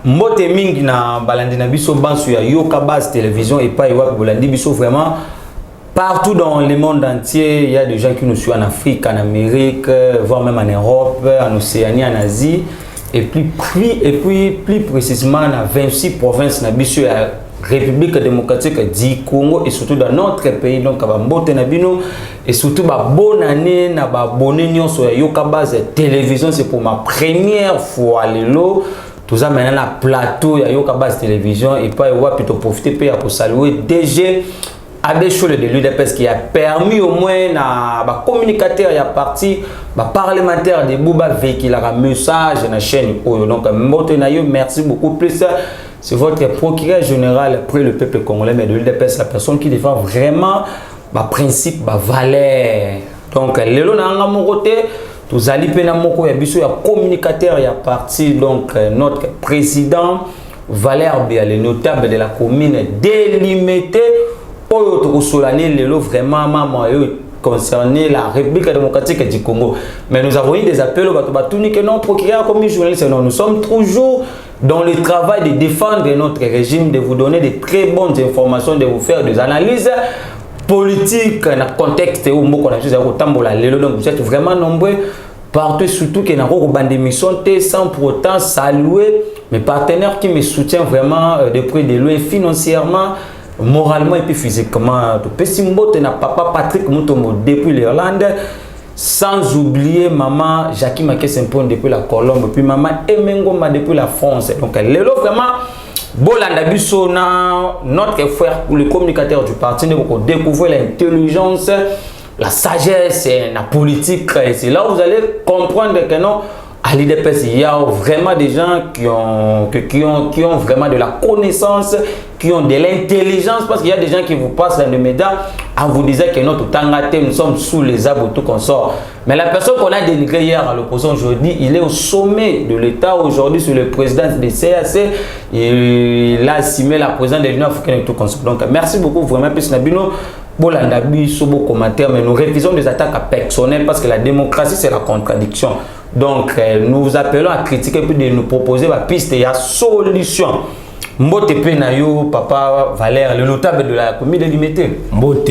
Mbote mingi na balandi na biso bansu ya Yoka Base Télévision et pas Iwa Bolandi biso vraiment partout dans le monde entier. Il y a des gens qui nous suivent en Afrique, en Amérique, voire même en Europe, en Océanie, en Asie. Et puis plus précisément dans 26 provinces na biso ya République démocratique du Congo et surtout dans notre pays. Donc à Mbote na bino et surtout bonne année na abonné nyonso ya Yoka Base Télévision. C'est pour ma première fois lelo. Tout ça maintenant la plateau ya Yoka Base Télévision et pas Iwa plutôt profiter pour saluer DG Adéchole de l'UDPS qui a permis au moins na communicateur ya parti parlementaire de Bouba véhiculer un message na chaîne Oyo. Donc merci beaucoup plus. C'est votre procureur général après le peuple congolais mais de l'UDPS, la personne qui défend vraiment principe valeur. Donc lelo na nga mokote tous ali pena moko ya biso ya communicateur ya parti donc notre président Valère Bia, le notable de la commune délimitée. Vraiment concerné la République démocratique du Congo. Mais nous avons eu des appels au Batouni que non, procureur comme journaliste, non, nous sommes toujours dans le travail de défendre notre régime, de vous donner de très bonnes informations, de vous faire des analyses politiques dans le contexte où nous donc vous êtes vraiment nombreux partout, surtout que nous avons des missions sans pour autant saluer mes partenaires qui me soutiennent vraiment de près de loin financièrement, moralement et puis physiquement. Pessimbote na papa Patrick Mutombo depuis l'Irlande, sans oublier maman Jackie Makesempon depuis la Colombe, puis maman Emengoma depuis la France. Donc lelo vraiment Bolanda biso na notre frère le communicateur du parti ne vous découvrir l'intelligence, la sagesse, la politique. Et c'est là où vous allez comprendre que non. À l'IDPS, il y a vraiment des gens qui ont vraiment de la connaissance, qui ont de l'intelligence, parce qu'il y a des gens qui vous passent dans les médias en vous disant que notre Tangate, nous sommes sous les arbres, tout qu'on sort. Mais la personne qu'on a dénigrée hier à l'opposition aujourd'hui, il est au sommet de l'État aujourd'hui sur le président des CAC. Il a assimilé la présidente de l'Union africaine et tout qu'on sort. Donc merci beaucoup vraiment, plus Nabino. Bolanda biso beau commentaire, mais nous révisons des attaques personnelles parce que la démocratie c'est la contradiction. Donc nous vous appelons à critiquer puis de nous proposer la piste et la solution. Mbote Penayo, papa Valère, le notable de la commune délimitée. Mbote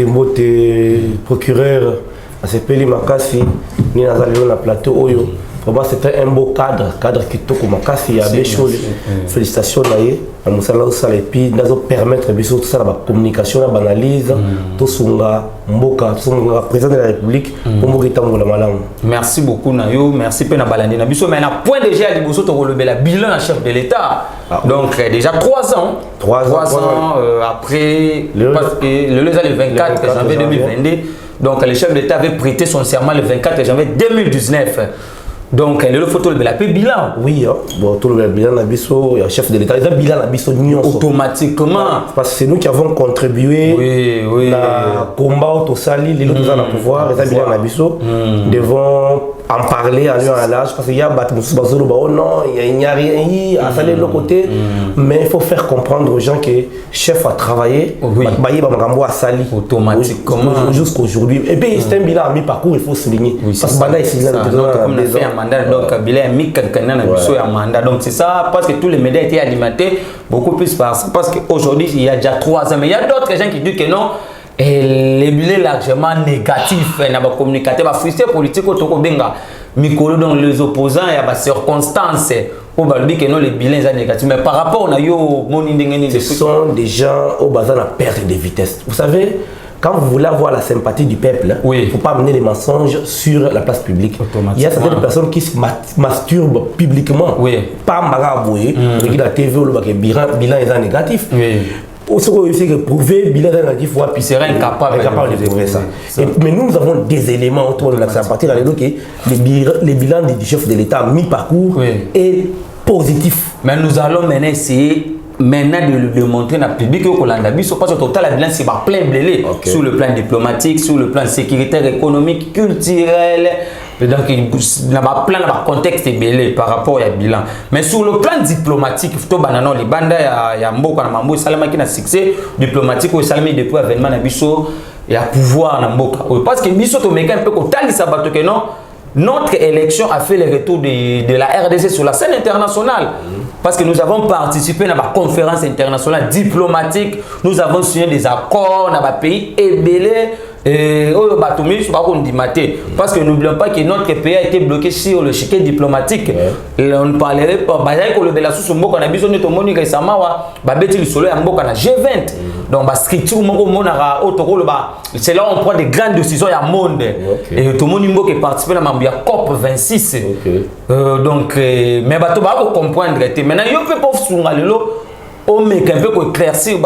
procureur, à ce pays Makasi, ni na la plateau Oyo. Vraiment c'était un beau cadre qui toque Makasi, il y a des choses. Félicitations d'ailleurs. Nous allons et puis nous permettre de tout ça la communication, la analyse, tout ça mboka, tout ça président de la République pour nous la malam. Merci beaucoup Nayo, merci Pena Balandi na biso mais na point déjà à Liboso to relever la bilan à chef de l'État. Donc déjà 3 ans. 3 ans après le 24 janvier 2022. Donc le chef d'État avait prêté son serment le 24 janvier 2019. Donc, le photo de la bilan. Oui, bon, tout le bilan, le chef de l'État, le bilan, automatiquement. Parce que c'est nous qui avons contribué au combat au Sali, les autres à pouvoir, les bilan, devons en parler à l'heure à l'âge. Parce qu'il y a non, il n'y a rien, à saler de l'autre côté. Mais il faut faire comprendre aux gens que le chef a travaillé, à Sali. Automatiquement. Jusqu'aujourd'hui. Et puis, c'est un bilan à mi-parcours, il faut souligner. Parce que donc bilan mi kankana na biso ya mandat. Donc c'est ça parce que tous les médias étaient alimentés beaucoup plus par ça parce qu'aujourd'hui il y a déjà 3 ans mais il y a d'autres gens qui disent que non et les bilans largement négatifs na ba communicateur ba frustré politique au toko benga mikolo donc les opposants il y a ba circonstances au balbi que non les bilans sont négatifs mais par rapport on a yo moni ndengeni ce sont des gens au bazar la perte de vitesse. Vous savez quand vous voulez avoir la sympathie du peuple, il ne faut pas amener les mensonges sur la place publique. Il y a certaines personnes qui se masturbent publiquement. Pas Maraboué, qui la TV ou le bilan est négatif. Aussi, il faut prouver bilan négatif, puis serait incapable de prouver ça. Mais nous avons des éléments autour de la sympathie. Les bilans du chef de l'État mi-parcours est positif. Mais nous allons maintenant essayer maintenant de le montrer dans le public parce que total la bilan c'est plein blélé sur le plan diplomatique, sur le plan sécuritaire, économique, culturel. Donc il y a plein de contexte belé par rapport au bilan. Mais sur le plan diplomatique, il faut que les bandes ya mboka na mambo salama qui na succès diplomatique au salami depuis événement na biso ya pouvoir na mboka. Parce que biso to meka un peu ko tali sabato que non notre élection a fait le retour de la RDC sur la scène internationale. Parce que nous avons participé à la conférence internationale diplomatique, nous avons signé des accords dans les pays ébélés. Parce que n'oublions pas que notre pays a été bloqué sur le chiquet diplomatique. On ne parlerait pas. G20. Donc, c'est là où on prend des grandes décisions dans le monde. Et tout le monde qui participe à la COP26. Donc, mais il faut comprendre. Maintenant, il faut éclaircir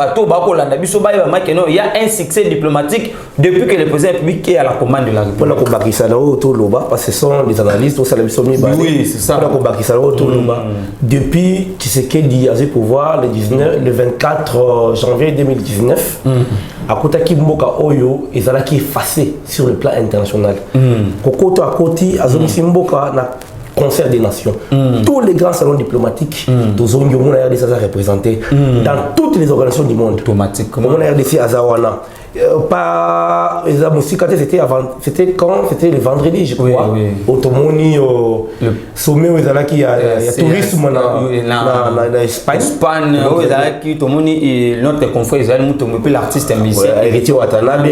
il y a un succès diplomatique depuis que le président public est à la commande de la République. Parce que ce sont des analystes, oui, c'est ça. Depuis Tshisekedi a eu pouvoir le 24 janvier 2019, à côté de Mboka Oyo, ils ont effacé sur le plan international. Kokoto à côté, Azomi Mboka concert des nations. Tous les grands salons diplomatiques de Zongo, on a RDC représenté dans toutes les organisations du monde. Automatiquement. On a RDC à Zawana. C'était quand? C'était le vendredi, je crois. Au Tomoni, au sommet où il y a tourisme en Espagne. Espagne, notre confrère Israël, l'artiste musicien. Héritier Watanabe,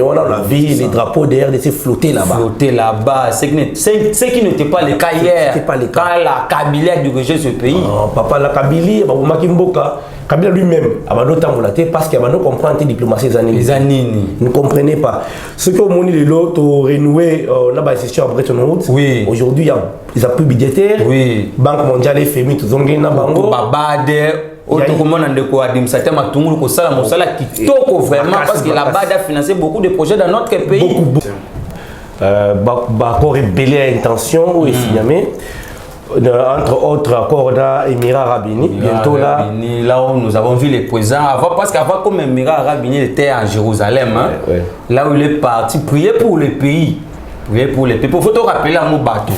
on a vu les drapeaux de RDC flotter là-bas. Ce qui n'était pas le cas hier, quand la Kabylie a dirigé ce pays. Papa, la Kabylie, Kabila lui-même, parce qu'il a compris la diplomatie des années. Ne comprenez pas. Ce que mon île l'autre renoué, on a assisté à Bretton Woods. Aujourd'hui, ils ont plus budgétaire. Banque mondiale, FMI, tout zongue na bango. Vraiment parce que la BAD a financé beaucoup de projets dans notre pays. Accord rebelle à intention ou signamé. Entre autres accords d'Émirats Arabes Unis, bientôt là où nous avons vu les présidents avant, parce qu'avant comme Émirats Arabes Unis était à Jérusalem, là où il est parti prier pour le pays. Pour faut te rappeler à mon bateau.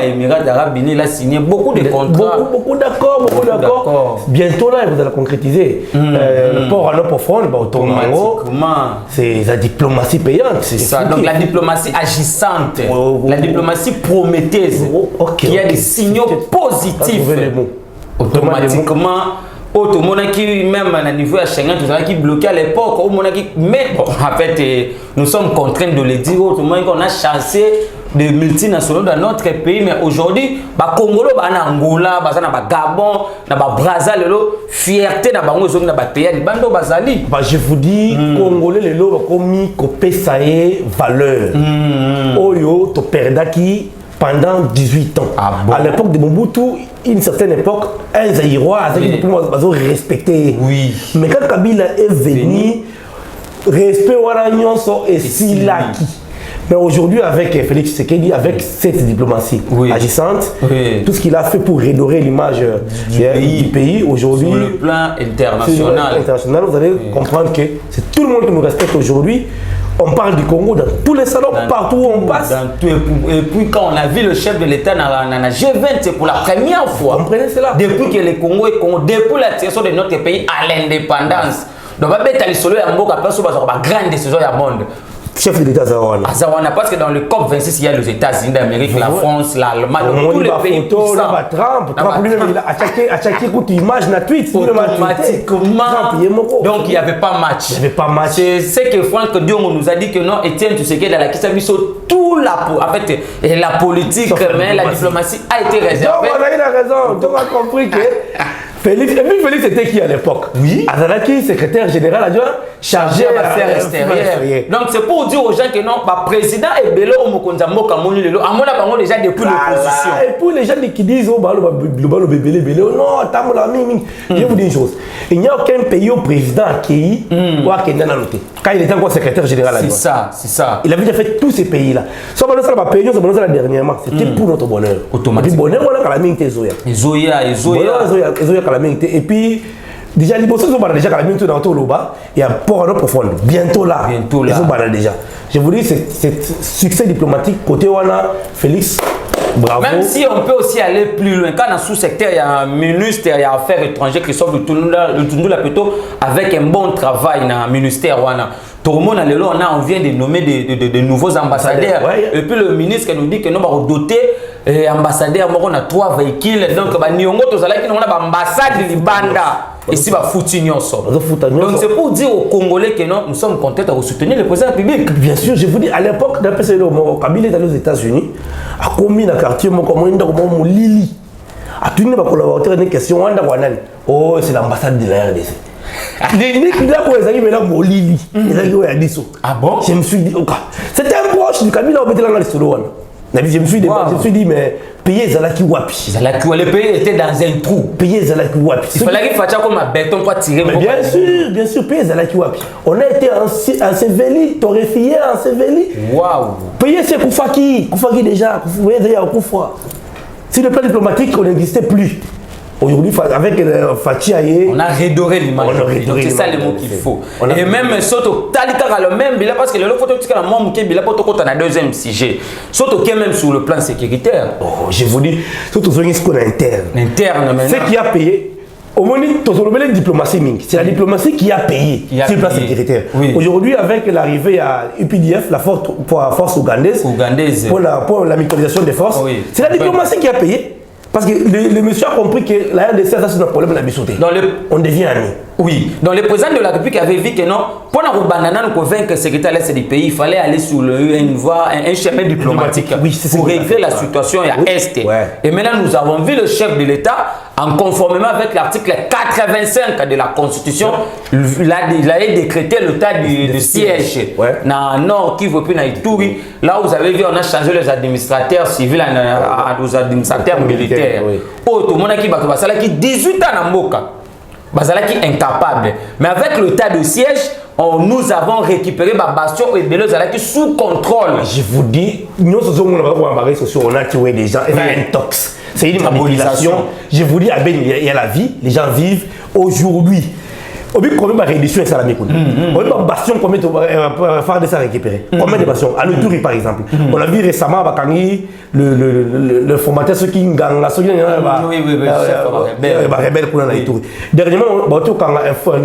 Émirats Arabes Unis, il a signé beaucoup de contrats. Beaucoup d'accords. Bientôt là, vous allez concrétiser. Le port à l'eau profonde, automatiquement. C'est la diplomatie payante. C'est ça. Donc la diplomatie agissante, la diplomatie prometteuse, qui a des signaux positifs. Automatiquement. Tout le monde qui, même à niveau à Schengen, tout ça qui bloqué à l'époque, mais bon, en fait, nous sommes contraints de le dire, tout le monde qu'on a chassé des multinationaux dans notre pays, mais aujourd'hui, Congolo, Angola, Gabon, Brazzaville, fierté dans le pays, je vous dis, Congolais, les lots, comme copé ça est valeur. Oyo, to perdaki pendant 18 ans. À l'époque de Mobutu, une certaine époque, un Zaïrois a respecté. Mais quand Kabila est venu, respect et Silaki. Mais aujourd'hui, avec Félix Tshisekedi, avec cette diplomatie agissante, tout ce qu'il a fait pour redorer l'image du pays aujourd'hui, sur le plan international, vous allez comprendre que c'est tout le monde qui nous respecte aujourd'hui. On parle du Congo dans tous les salons, partout où on passe. Et puis quand on a vu le chef de l'État dans la G20, c'est pour la première fois. Comprenez cela. Depuis que le Congo est Congo, depuis la création de notre pays à l'indépendance. Donc, on va mettre les solos à Mboka, parce que c'est une grande décision du monde. Chef de l'État Zawana. Parce que dans le COP26, il y a les États-Unis d'Amérique, la France, l'Allemagne, tous les pays puissants. Trump lui-même, il a attaqué contre l'image na tweet. Automatiquement. Donc il n'y avait pas match. C'est ce que Franck Diongo nous a dit que non, Étienne Tshisekedi dans la Kisabiso, tout la politique, mais la diplomatie a été réservée. Donc on a eu la raison. Donc on a compris que Félix, et puis Félix était qui à l'époque? Azalaki, secrétaire général adjoint, chargé à l'affaire extérieure. Donc c'est pour dire aux gens que non, le président est bello au Mokonzambo Kamoni Lelo. À mon avis, déjà depuis l'opposition. Et pour les gens qui disent oh bah le bébé bello, non, t'as mon ami. Je vais vous dire une chose. Il n'y a aucun pays au président accueilli ou à Kenya noté. Quand il était encore secrétaire général adjoint. C'est ça. Il avait déjà fait tous ces pays-là. Soit on a ça la payé, soit on a ça dernièrement. C'était pour notre bonheur. Automatiquement. Bonheur, on a la minute Zoya. Et puis, déjà, les bosses sont déjà la minute dans le Loba et un port en profond. Bientôt là. Ils sont déjà. Je vous dis, c'est succès diplomatique côté Wana, Félix. Bravo. Même si on peut aussi aller plus loin, quand dans le sous-secteur, il y a un ministère, il y a affaires étrangères, Christophe Lutundula plutôt, avec un bon travail dans le ministère. tout le monde a lelo on vient de nommer de nouveaux ambassadeurs et puis le ministre nous dit que nous va doter ambassadeur on a 3 véhicules donc ba niongo to zala ki on a ba ambassade libanda ici ba foutu nyonso donc c'est pour dire aux Congolais que non nous sommes contents de soutenir le président public. Bien sûr, je vous dis à l'époque d'après c'est le Kabila est allé aux États-Unis a commis dans quartier mon comme mon Lili a tenu ba collaborateur une question wanda wanani oh c'est l'ambassade de la RDC. Les mecs là pour les amis mais là mon Lili les amis a dit ça. Ah bon? Je me suis dit OK. C'était un proche du Kabila au Bétel dans les solo. Je me suis dit mais payer Zalaki Wapi. Zalaki le pays était dans un trou. Payer Zalaki Wapi. Il fallait qu'il fasse comme un béton pour tirer. Bien sûr, payer Zalaki Wapi. On a été enseveli, torréfié, enseveli. Waouh. Payer c'est Koufaki déjà, Koufa. Sur le plan diplomatique, on n'existait plus. Aujourd'hui, avec Fachi Aye, on a redoré l'image. Donc c'est ça le mot qu'il faut. Et même Soto Talika le même bilan parce que le photo que la moi mouké bilan poto kota na deuxième sujet. Soto qui est même sur le plan sécuritaire. Oh, je vous dis, Soto Zongi ce qu'on a interne. Interne maintenant. Ce qui a payé. Au moins, la diplomatie Ming. C'est la diplomatie qui a payé sur le plan sécuritaire. Oui. Aujourd'hui, avec l'arrivée à UPDF, la force ougandaise, pour la mutualisation des forces, oui. C'est la diplomatie qui a payé. Parce que le monsieur a compris que la RDC, ça c'est un problème de la bisouté. On devient amis. Oui. Donc le président de la République avait vu que non, pour nous convaincre que le secrétaire l'Est du pays, il fallait aller sur une voie, un chemin diplomatique pour régler la situation à Est. Et maintenant, nous avons vu le chef de l'État, en conformément avec l'article 85 de la Constitution, il a décrété l'état de siège dans le Nord Kivu puis dans Ituri. Là, vous avez vu, on a changé les administrateurs civils aux administrateurs militaires. Oh, tout le monde qui 18 ans dans Moka. Bazalaki incapable. Mais avec le tas de siège, nous avons récupéré ma bastion et Belo Zalaki sous contrôle. Je vous dis, nous on a tué des gens, il y a un tox. C'est une manipulation. Je vous dis, il y a la vie, les gens vivent aujourd'hui. On dit combien de réduction ça la méconne. On dit bastion combien de faire de ça récupérer. Combien de bastions à l'Uturi par exemple. On a vu récemment Bakangi le formateur ceux qui gagnent la soutien rebelle pour la Ituri. Dernièrement Bato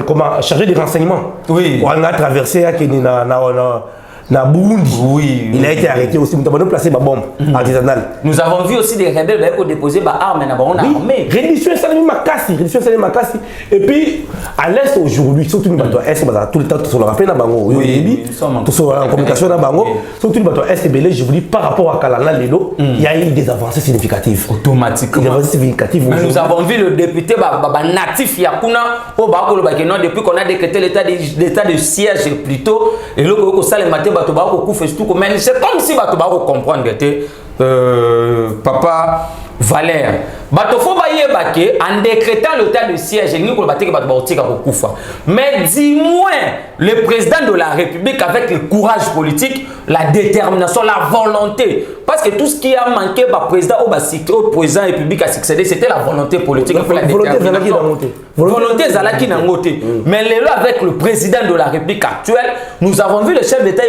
comment chargé des renseignements. Oui. On a traversé na Burundi. Oui. Il a été arrêté aussi. Nous avons placé ma bombe artisanale. Nous avons vu aussi des rebelles qui ont déposé des armes dans l'armée. Réduction Salami Makassi. Et puis, à l'Est aujourd'hui, surtout nous bateaux Est, tout le temps, tout le rappel dans Bango. Oui, tout sur la communication dans Bango. Surtout nous bateaux Est et Belé, je vous dis, par rapport à Kalana Lelo, il y a eu des avancées significatives. Automatiquement. Des avancées significatives. Mais nous avons vu le député natif Yakuna, depuis qu'on a décrété l'état de siège plutôt, et là, ça le matin, c'est comme si tu comprendre papa Valère. En décrétant l'état de siège, mais dis-moi, le président de la République avec le courage politique, la détermination, la volonté. Parce que tout ce qui a manqué au président de la République à succéder, c'était la volonté politique. Volonté Zalaki Nangote. Mais avec le président de la République actuelle, nous avons vu le chef d'État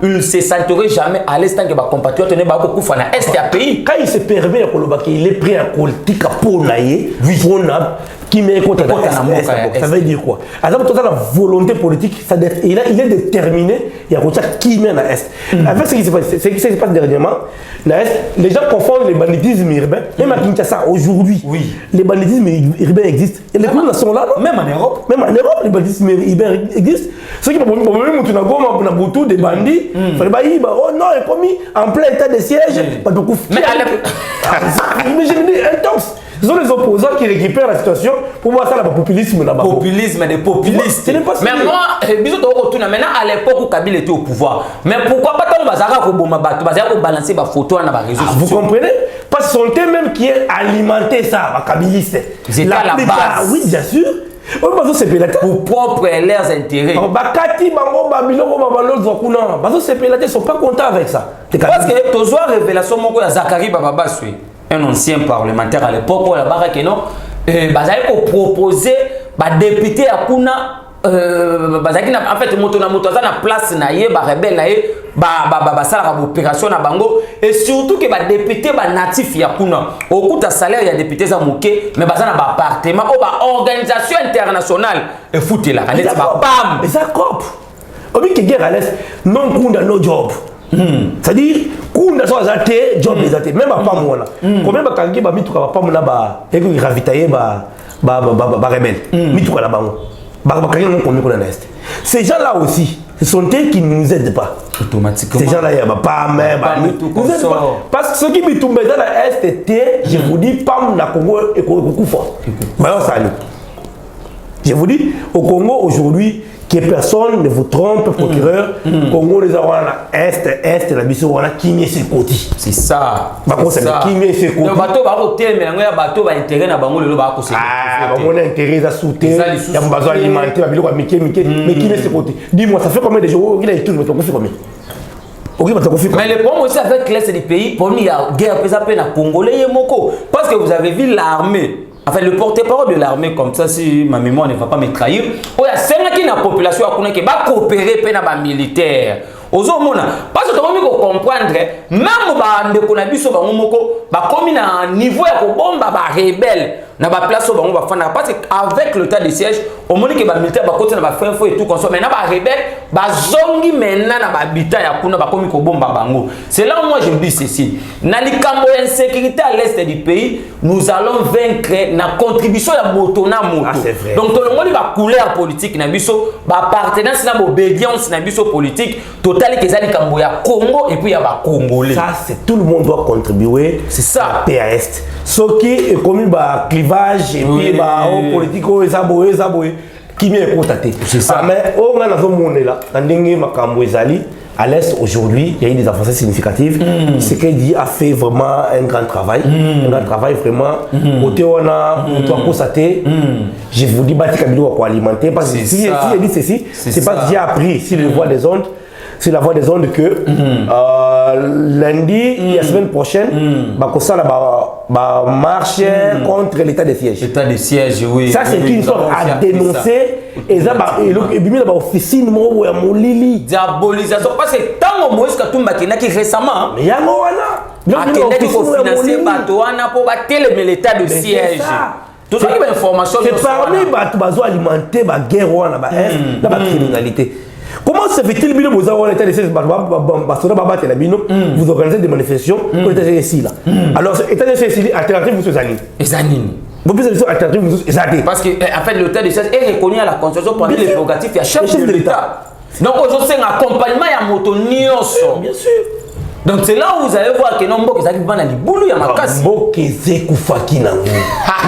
il ne se sentirait jamais à l'est que ma compatriote n'est pas beaucoup fan à est du pays. Quand il se permet il est prêt à politique pour naïe, qui met contre ça veut dire quoi? Alors la volonté politique, il est déterminé, il y a qui met à est. Avec ce qui se passe dernièrement, les gens confondent les banditismes urbains. Même à Kinshasa aujourd'hui, les banditismes urbains existent. Et les clowns sont là, même en Europe. Même en Europe, les banditismes urbains existent. Ceux qui ont des bandits, oh non, il est commis en plein état de siège. Mais je me dis, intense. Ce sont les opposants qui récupèrent la situation pour voir ça, le populisme là-bas. Populisme, des populistes. Mais moi, maintenant à l'époque où Kabila était au pouvoir, mais pourquoi pas tant de balancer des photos dans les réseaux sociaux? Vous comprenez? Parce que c'est eux même qui a alimenté ça, les kabilistes. C'est à la base. Oui, bien sûr. Pour propre leurs intérêts. Ils ne sont pas contents avec ça. Parce que tu as une révélation de Zakari Bababasui, un ancien parlementaire à l'époque, où il a proposé un député à Kuna. En fait, moto na place na ye ba rebelle na ye ba sala opération na bango et surtout que ba député ba natif ya kuna okuta salaire ya député za moké mais baza na ba appartement ou ba organisation internationale et foutela kaneti ba pam mais ça cop On dit que guerre à l'Est, non Kunda, no job. C'est-à-dire, Kunda soit athée, job les athées. Même à pas moi là. Combien de kangi ba mitu ka pas moi là et que ravitailler ba rebelle. Mitu ka là ba kangi non combien qu'on a l'Est. Ces gens là aussi, ce sont eux qui ne nous aident pas. Automatiquement. Ces gens là, il y a pas même nous aident pas. Parce que ceux qui me tombent dans l'Est, je vous dis pas na Congo et Kufa. Bah salut. Je vous dis, au Congo aujourd'hui, que personne ne vous trompe, procureur. Congo, les gens Est, la mission, on a qui met ses côtés. C'est ça. C'est ça. Qui met ses côtés. Le bateau va roter, mais le bateau va intérêt à Bango, le bateau va ah, on a intérêt à sauter. Il y a besoin d'alimenter, mais qui met ses côtés. Dis-moi, ça fait combien de jours il a été combien? Mais le problème aussi avec l'Est du pays, pour nous, il y a guerre à Congolais et Moko. Parce que vous avez vu l'armée. Enfin, le porte-parole de l'armée, comme ça, si ma mémoire ne va pas me trahir, il y a 5 qui dans la population qui va coopérer avec les militaires. Parce que tu vas comprendre, même si on a un niveau de rebelle, na ba place ba on va faire parce qu'avec le tas de siège au moment que les militaires ba côté na ba faire et tout comme ça maintenant ba rebelle ba zongi maintenant na ba habitat ya kuna ba komi ko bomba bango. C'est là où moi je dis ceci, na likambo insécurité à l'est du pays, nous allons vaincre na contribution ya moto na moto. Ah, c'est vrai. Donc tout le monde va couleur politique na biso ba appartenance na obédience na biso politique total que ça likambo ya Congo et puis ya ba Congolais. Ça c'est tout le monde doit contribuer. C'est ça. PAS. Ce qui est comme bah clivage et puis bah politique qui m'est constaté. C'est ça. Mais on a dans monde là, ndenge makambo ezali à l'est aujourd'hui, il y a eu des avancées significatives. Ce qu'il dit a fait vraiment un grand travail, vraiment. Côté on a constaté. Je vous dis bâti Kabilo pour alimenter parce que si il dit ceci, c'est pas que j'ai appris sur les voies des ondes. C'est la voie des ondes que lundi, la semaine prochaine, va marcher contre l'état de siège. L'état de siège, oui. Ça, c'est une sorte à dénoncer. Et ça, il y a une officine diabolisation. Parce que tant que Moïse Katumba qui récemment, mais il y a un il faut financer Batouana pour battre l'état de siège. Tout ça, il y a une information. C'est parmi les alimenter la guerre, la criminalité. Comment se fait-il que vous avez l'état de siège, vous organisez des manifestations pour l'état de siège là? Alors, l'état de siège alternatif, vous êtes Zanine. Parce que en fait, l'état de siège est reconnu à la Constitution pour les prérogatives et à chef de l'État. Donc aujourd'hui, c'est un accompagnement à moto nioso. Bien sûr. Donc c'est là où vous allez voir que non, Mbok ezaki bana libulu ya makasi. Mbok ezekufaki nango.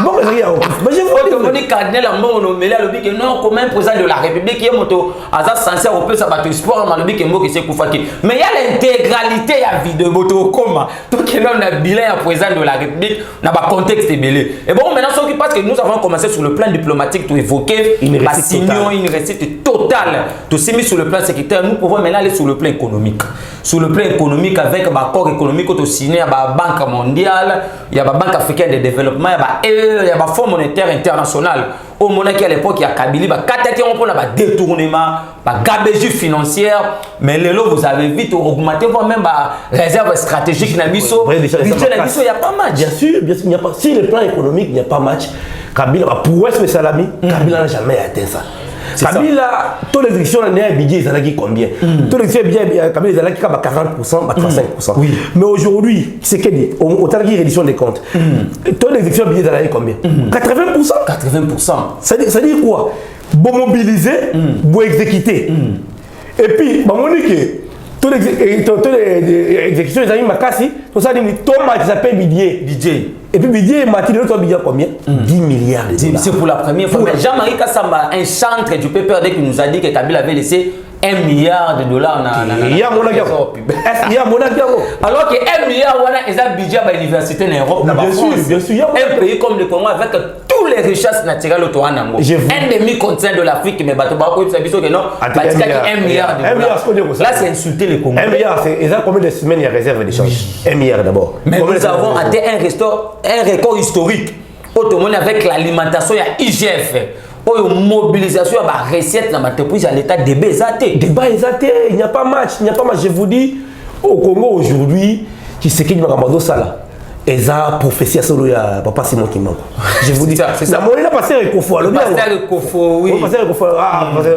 Mbok ezaki ya okufa. Mais je vois que cardinal Mbok nomeli alobi que non, comme un président de la République qui est moto aza censé au peu ça battre sport malobi que Mbok ezekufaki. Mais il y a l'intégralité ya vidéo moto koma. Tout que là on a bilan ya président de la République na ba contexte belé. Et bon maintenant ce qui passe que nous avons commencé sur le plan diplomatique pour évoquer une réussite totale. Tout s'est mis sur le plan sécuritaire, nous pouvons maintenant aller sur le plan économique. Sur le plan économique avec l'accord économique qu'on a signé à la Banque mondiale, il y a la Banque africaine de développement, il y a le Fonds monétaire international. Au moment à l'époque, il y a Kabila, il y a des détournements, des gabégies financières. Mais là, vous avez vite augmenté, même la réserve stratégique. Il n'y a pas match. Bien sûr, il n'y a pas. Si le plan économique, il n'y a pas match, Kabila, pour être Salami, Kabila n'a jamais atteint ça. Kabila, tous les élections, il y a un budget, il y a combien? Tous les élections, Kabila, il y a 40%, 35%. Oui. Mais aujourd'hui, c'est qu'il dit, au temps de réduction des comptes, tous les élections, il y a combien? 80%. 80%. Ça dit quoi? Bon mobiliser, bon exécuter. Et puis, on dit que toutes les exécutions, ils ont mis Makassi, tout ça, Thomas qui s'appelle Bidier. Et puis Bidier, Mathilde, tu as Bidier combien? 10 milliards de dollars. C'est pour la première fois. Jean-Marie Kassamba, un chantre du PPRD qui nous a dit que Kabila avait laissé 1 milliard de dollars. Il y a mon agent. Alors que 1 milliard, ils ont un budget à l'université en Europe. Bien sûr. Un pays comme le Congo avec tous les richesses naturelles autour de Nango. Un demi-continent de l'Afrique, mais que non, 1 milliard de dollars. Là, c'est insulter les Congolais. 1 milliard, c'est combien de semaines il y a réserve d'échange? 1 milliard d'abord. Mais nous avons atteint un record historique. Autrement, avec l'alimentation, il y a IGF. Mobilisation, la recette dans l'entreprise à l'état de Bézaté. Il n'y a pas match, Je vous dis, au Congo aujourd'hui, qui sait qu'il y a un ça là. eza prophétie solo ya papa Simon Kimbangu. Je vous dis ça. La monnaie n'a passé Ekofo. Le pasteur Ekofo, oui. Le pasteur Ekofo,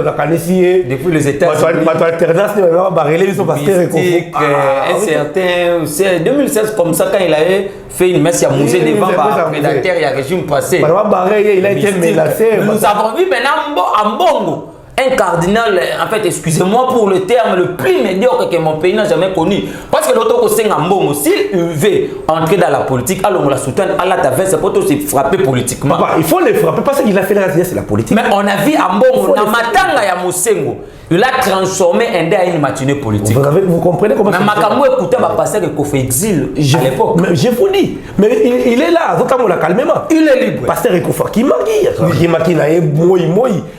la Canessier. Depuis les États-Unis. Ma alternance, il va barrer ils sont pasteur Ekofo. Un certain, c'est 2016 comme ça quand il avait fait une messe à musée devant le prédateur et le régime passé. Il a été menacé. Nous avons vu maintenant à Mbongo. Un cardinal, en fait, excusez-moi pour le terme, le plus médiocre que mon pays n'a jamais connu. Parce que l'autre côté, s'il veut entrer dans la politique, alors on la soutient à la taverne, c'est pour se frapper politiquement. Papa, il faut les frapper parce qu'il a fait la c'est la politique. Mais on a vu à Mbongo, dans Matanga ya Mosengo, il a transformé Inde à une matinée politique. Vous comprenez comment ça se fait? Mais Makamou écoutait ma pasteur qu'il fait exil à l'époque. Je vous dis, mais il est là, on l'a calmement. Il est libre. Pasteur Ekofo qui marque,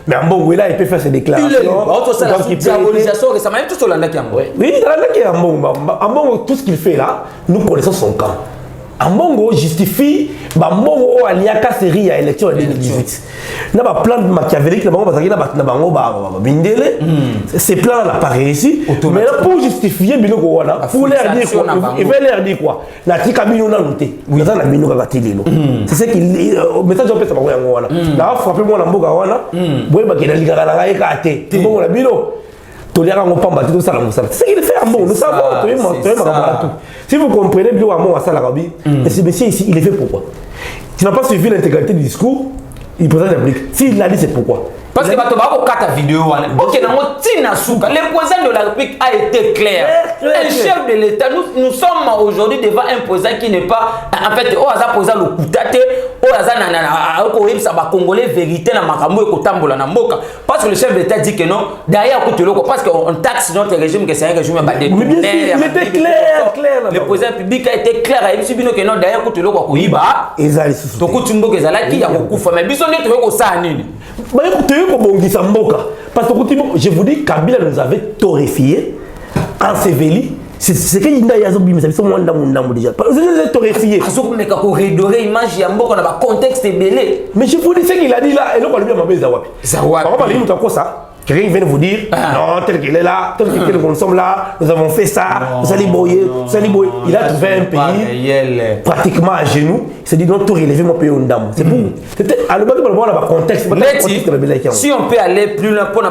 mais en bon, là, il peut faire ses déclarations. Il est libre. La diabolisation, ça m'a même tout sur l'Andak Yambo. Oui, en bon, tout ce qu'il fait là, nous connaissons son camp. Ambongo justifie Mbongo aliaka série à élection en 2018. Na ba plan machiavélique na bango bazaki na bango ba bindele. Ces plans là pas réussi. Mais là pour justifier biloko wana, pour leur dire quoi? Il veut leur dire quoi? Na tika bino na luté. Oui, na bino ka tilelo. C'est ce qu'il message en pesa bango yango wana. Na frapper moi na mboka wana. Boye ba kena lingaka na ka ate. Mbongo na bino. Tolera on pamba tout ça la moussala. C'est ce qu'il fait Ambongo, nous savons, tout. Si vous comprenez bien Ambongo à ça la rabi, mais ce monsieur ici, il est fait pourquoi? Tu n'as pas suivi l'intégralité du discours, il présente la réplique. S'il l'a dit, c'est pourquoi? Parce que ta vidéo, le président de la République a été clair. Un chef de l'État, nous sommes aujourd'hui devant un président qui n'est pas, en fait, au hasard président le coutate, au hasard congolais vérité na makambo ko tambola na mboka. Parce que le chef d'État dit que non, derrière parce qu'on taxe notre régime que c'est un régime mais bien sûr, il était clair. Le président public a été clair, il dit que non, derrière ko yiba. Ezali. To kutumbo ke zalaki ya kokufa, mais biso ne to ko sa nini. Parce que je vous dis, Kabila nous avait torréfié, enseveli. C'est ce qu'il y a déjà. Vous êtes torréfié. Mais je vous dis ce qu'il a dit là. Et là, on va lui dire ça. Quelqu'un vient vous dire, non, tel qu'il est là, tel que nous sommes là, nous avons fait ça, nous allons boyer. Il a trouvé un pays pratiquement à genoux. Il s'est dit, non, tout relever mon pays au Ndam. C'est pour. C'était à l'époque, on a un contexte. Si on peut aller plus loin, pour nous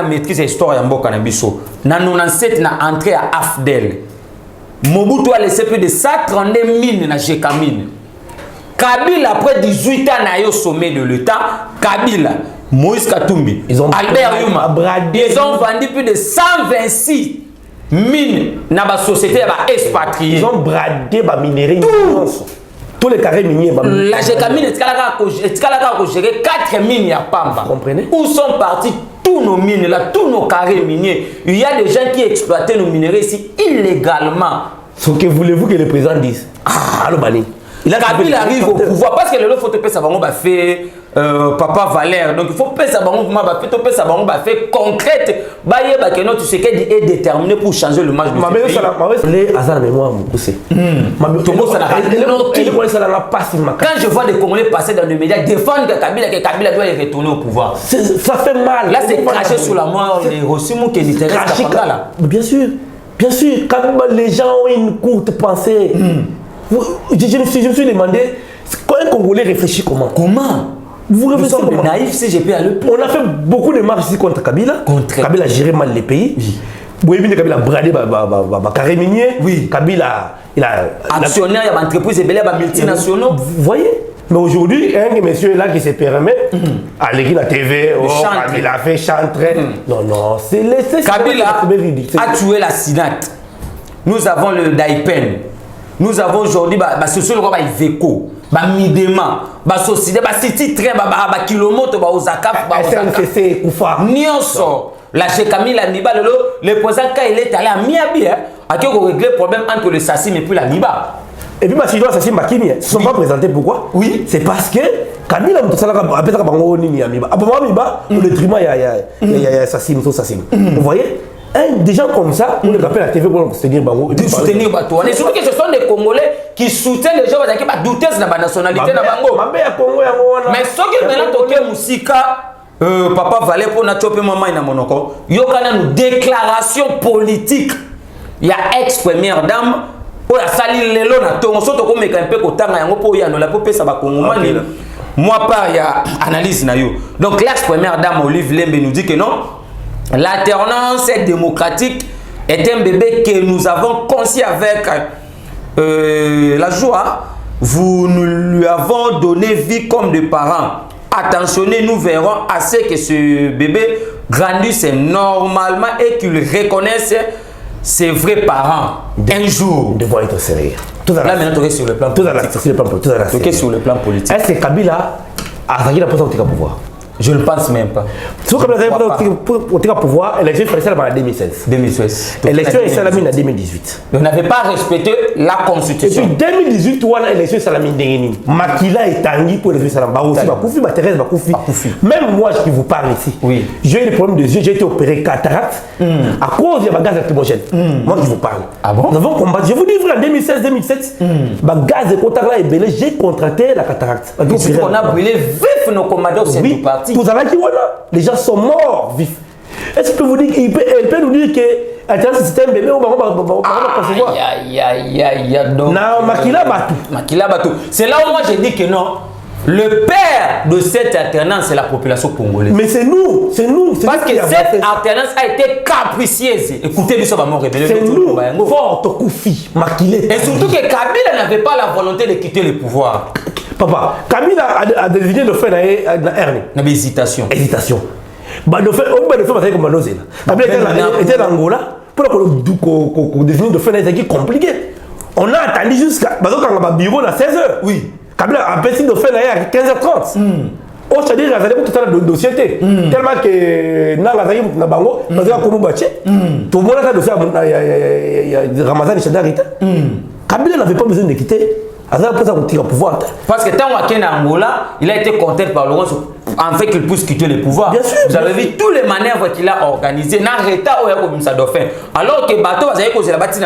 maîtriser l'histoire de Mboka Nabiso, dans 97, on a entré à Afdel. Mobutu a laissé plus de 132 mines dans Jekamine. Kabila, après 18 ans, n'a au sommet de l'État. Kabila. Moïse Katumbi, Albert Yuma, ils ont vendu plus de 126 mines dans la société expatriée. Ils ont bradé les minerais. Tous les carrés miniers. La Jekamine est géré 4 mines à Pamba. Vous comprenez? Où sont partis tous nos mines, là, tous nos carrés miniers? Il y a des gens qui exploitaient nos minerais ici illégalement. Ce que voulez-vous que le président dise? Allô, Bani. Kabila arrive au pouvoir parce que le faut te payer ça va faire papa Valère, donc il faut payer ça va faire concrète baye ba que notre ce qui est déterminé pour changer le match ma belle ça les hasard mémoire mon poussé quand je vois des Congolais passer dans les médias défendre que Kabila doit y retourner au pouvoir, ça fait mal. Là c'est cracher sous la mort les Rosimou qui l'intéresse là. Bien sûr quand les gens ont une courte pensée. Je me suis demandé, quand un Congolais réfléchit comment? Vous réfléchissez comment? Naïf, si je peux aller. On a fait beaucoup de marches ici contre Kabila. Kabila a géré mal les pays. Oui. Kabila a bradé carré minier. Oui. Kabila, il a actionnaire, il y a entreprise, il y a multinationaux. Vous voyez? Mais aujourd'hui, un monsieur là qui se permet, aller à la TV, Kabila a fait chanter. Non, c'est laissé. Kabila a tué la SINAT. Nous avons le DAIPEN. Nous avons aujourd'hui société le Iveco, Midema, société City Train, Kilomoto, Osaka, SNCC, Koufa. Nyonso, la Jekamine, la Niba, le président quand il est allé à Miabi, a réglé le problème entre le Sassim et puis la Niba. Et puis Sassim Bakini, ils ne sont pas présentés pourquoi? Oui. C'est parce que Kabila a fait Bango Nini Amiba. Après Miba, au détriment, il y a Sassim. Vous voyez? Des gens comme ça, on les appelle à la TV pour soutenir Bango. Soutenir Bato. Et surtout que ce sont des Congolais qui soutiennent les gens qui ont douté de la nationalité de Bango. Mais ce qui est maintenant toqué Moussika, Papa Valère pour notre maman et il y a une déclaration politique. Il y a ex-première dame, oya sali lelo na tongo soto ko meka un peu kotanga yango po yano la po pesa ba kongomani moi pas ya analyse na yo. Donc l'ex-première dame Olive Lembe nous dit que non, l'alternance démocratique est un bébé que nous avons conçu avec la joie. Nous lui avons donné vie comme des parents. Attentionnez, nous verrons assez que ce bébé grandisse normalement et qu'il reconnaisse ses vrais parents. Un jour. Nous devons être sérieux. Là, maintenant, tu es sur le plan politique. Tu es sur le plan politique. Est-ce que Kabila a gagné la position au pouvoir? Je ne pense même pas. Si Kabila a gagné le pouvoir, l'élection présidentielle en 2016. 2016. L'élection est salamine en 2018. On n'avait pas respecté la constitution. Et puis 2018, on a l'élection salamine d'Engeni. Makila est tanguy pour l'élection salamine. Bah aussi, Bakoufi, ma Thérèse Bakoufi. Même moi qui vous parle ici, oui. J'ai eu des problèmes de yeux, j'ai été opéré cataracte à cause de ma gaz lacrymogène. Moi qui vous parle. Ah bon? Nous avons combattu. Je vous dis, en 2016-2017, ma gaz de contact là est belé, j'ai contracté la cataracte. On a brûlé vif nos commandos au sein du parti. Vous avez dit, voilà, les gens sont morts vifs. Est-ce que vous dites qu'il peut nous dire que c'est un système bébé, on va concevoir? Non, Makila Batou. C'est là où moi j'ai dit que non. Le père de cette alternance, c'est la population congolaise. Mais c'est nous. Parce que cette alternance a été capricieuse. Écoutez, nous sommes rebelles. C'est nous, forte Koufi, Makilé. Et surtout que Kabila n'avait pas la volonté de quitter le pouvoir. Papa, Kabila a désigné le fait dans Ernie. Il y avait hésitation. Bah, le fait, on va le faire parce que comme nous Kabila était en Angola pour qu'on désigne le fait dans compliqué. On a attendu jusqu'à quand on a bureau à 16h. Oui. Kabila a petit de faire à 15h30. On s'est dit que tout le dossier tellement que na la bango parce que comme baché tout le monde a dossier à Ramazan et Chadarita. Kabila n'avait pas besoin de quitter. Parce que tant qu'il est en Angola, il a été compté par le en fait qu'il puisse quitter le pouvoir. Bien sûr. Vous avez vu tous les manœuvres qu'il a organisées. Alors que bateau, vous avez causé la bâtisse,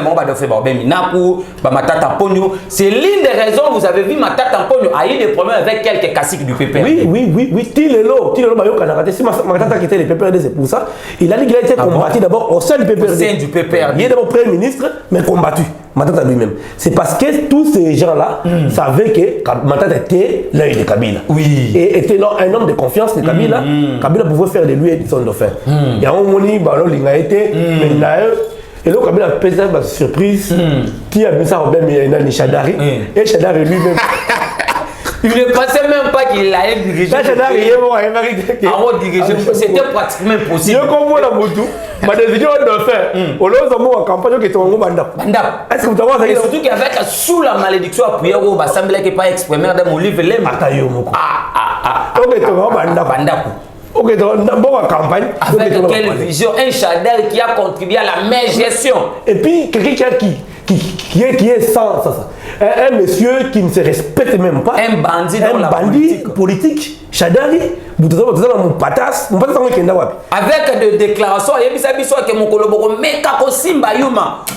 c'est l'une des raisons, vous avez vu, Matata Pogno a eu des problèmes avec quelques caciques du PPRD. Oui. Tilelo, si Matata quittait le PPRD, c'est pour ça. Il a dit qu'il a été combattu d'abord au sein du PPRD. Il est d'abord Premier ministre, mais combattu. Matata lui-même. C'est parce que tous ces gens-là savaient que Matata était l'œil de Kabila. Oui. Et était un homme de confiance de Kabila. Kabila pouvait faire de lui son dauphin. Il y a un moment où il a été, et là, Kabila a fait une surprise. Qui a mis ça au même Chadari. Et Chadari lui-même. Il ne pensait même pas qu'il allait diriger. C'était pratiquement impossible. Je comprends la moto. Ma décision de faire. Au lieu de la campagne qui est en Banda. Est-ce que vous avez dit? Surtout qu'avec sous la malédiction appuyée au bas, semblait qu'il pas exprimé dans mon livre. Ok, tu vas Banda. Ok, d'abord la campagne. Avec quelle vision? Un Chadel qui a contribué à la meilleure gestion. Et puis, quelqu'un qui est sans ça. Un monsieur qui ne se respecte même pas. Un bandit dans la politique. Chadari, avec des déclarations,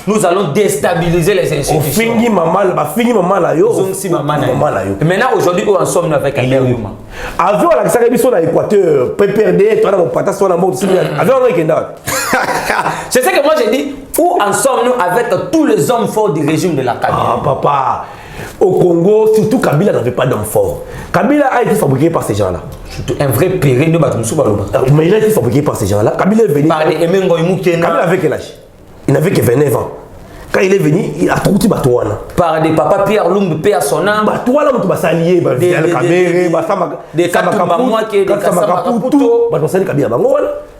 nous allons déstabiliser les institutions. Maintenant, aujourd'hui, où en sommes-nous avec Albert Yuma? Avion à la Équateur, PPRD, c'est ce que moi j'ai dit. Où en sommes-nous avec tous les hommes forts du régime de la Kabila? Ah, papa, au Congo, surtout Kabila n'avait pas d'hommes forts. Kabila a été fabriqué par ces gens-là. Un vrai péril de Batumsou. Mais il a été fabriqué par ces gens-là. Kabila est venu. Kabila avait quel âge? Il n'avait que 29 ans. Quand il est venu, il a trouvé Batouana. Par des papas Pierre Lumbe, Père Sonam. Batouana, on va s'allier. Des Katumba Mouake, des Kassama Kaputo.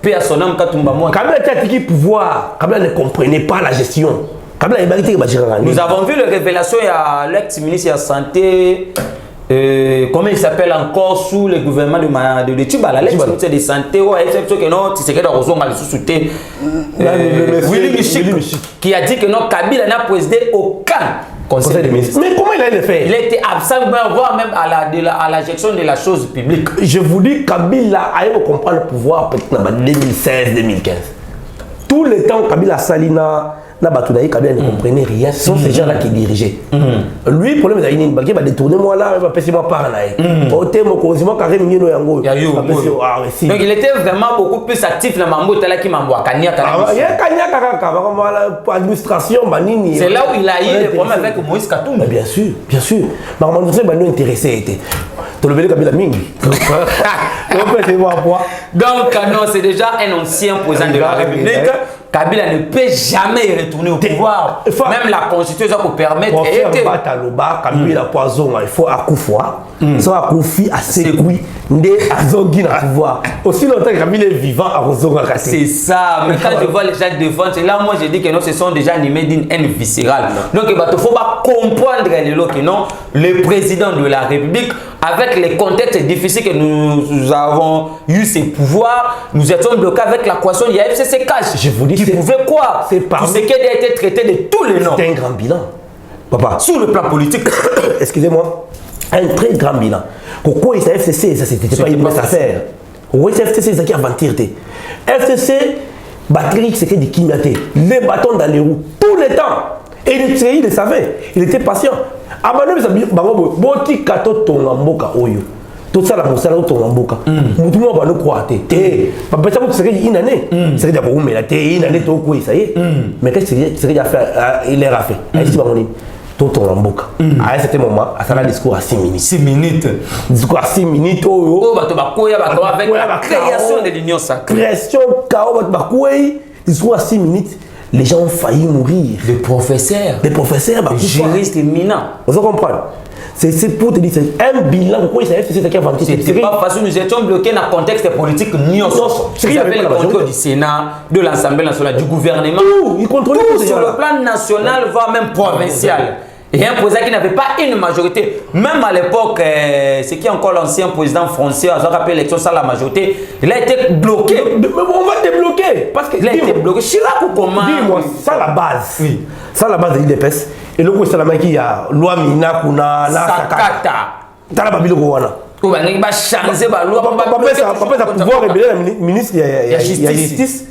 Père Sonam, Katumba Mouake. Kabila était attaqué pouvoir. Kabila ne comprenait pas la gestion. Nous avons vu les révélations à l'ex-ministre de la Santé. Comment il s'appelle encore sous le gouvernement de Tuba, la l'ex-ministre de Santé, Willy Michik, qui a dit que non, Kabila n'a présidé aucun conseil de ministres. Mais comment il a fait? Il était absent, voire même à la gestion de la chose publique. Je vous dis, Kabila a eu comprendre le pouvoir peut-être en 2016-2015. Tout le temps, Kabila Salina, Nabatounaï Kabila ne comprenait rien. Ce sont ces gens-là qui dirigeaient. Lui, le problème, il va détourner moi là, il va passer moi par là. Donc il était vraiment beaucoup plus actif dans Mambo Talaki Mambo Kanya. Administration, c'est là où il a eu des problèmes avec Moïse Katumbi. Bien sûr, bien sûr. Mais on s'est intéressé. Donc, non, c'est déjà un ancien président de la République. Kabila ne peut jamais retourner au pouvoir. Même la constitution peut permettre. Pour faire battre Loba, Kabila poison, il faut Akoufoua. Soit Akoufi, Asekui, Ndé, Azongi dans le pouvoir. Aussi longtemps que Kabila est vivant, Azonga Kassé. C'est ça. Mais quand je vois les gens défendre, c'est là moi je dis que non, ce sont déjà animés d'une haine viscérale. Donc il ne faut pas comprendre que non, le président de la République, avec les contextes difficiles que nous avons eu ces pouvoirs, nous étions bloqués avec la coalition. Il y a FCC Cash. Je vous dis, qui pouvait quoi? Tout ce qui a été traité de tous les noms. C'est un grand bilan. Papa. Sur le plan politique. Excusez-moi. Un très grand bilan. Pourquoi il FCC, ça c'était pas une mince affaire. Pourquoi il FCC, c'est qui a ventirté. FCC, batterie, c'est qui Kimate. Les bâtons dans les roues, tout le temps. Et il le savait. Il était patient. Amano, ça dit, Boti Kato Tongamboka Oyo. Tout ça, la moussala Tongamboka. Moutouma va nous croire. Papa, ça c'est une année. C'est déjà pour une année, tout quoi, ça y est. Mais qu'est-ce que c'est a fait? Il est rafé. Tout Tongamboka. À un certain moment, à ça, discours à 6 minutes. 6 minutes. Discours à 6 minutes. Oh, avec la création de l'Union sacrée. Création, chaos, discours à 6 minutes. Les gens ont failli mourir. Des professeurs. Des professeurs, des juristes éminents. Vous comprenez? C'est pour te dire, c'est un bilan. Pourquoi il s'est fait inventé? C'est pas parce que nous étions bloqués dans le contexte politique. Vous avez le contrôle du Sénat, de l'Assemblée nationale, du gouvernement. Il contrôle tout sur le plan national, voire même provincial. Et un président qui n'avait pas une majorité. Même à l'époque, c'est qui encore l'ancien président français, à rappelé l'élection sans la majorité, il a été bloqué. Mais on va débloquer. Parce que il a été bloqué. Chirac ou comment? Dis-moi, ça la base. Oui. Ça la base de l'IDPS. Et le coup, c'est la main qui a loi Mina, Kuna, Sakata. Dans la Babylone, Gowana. Il va changer la loi. Papa, ça pouvoir révéler le ministre de la Justice.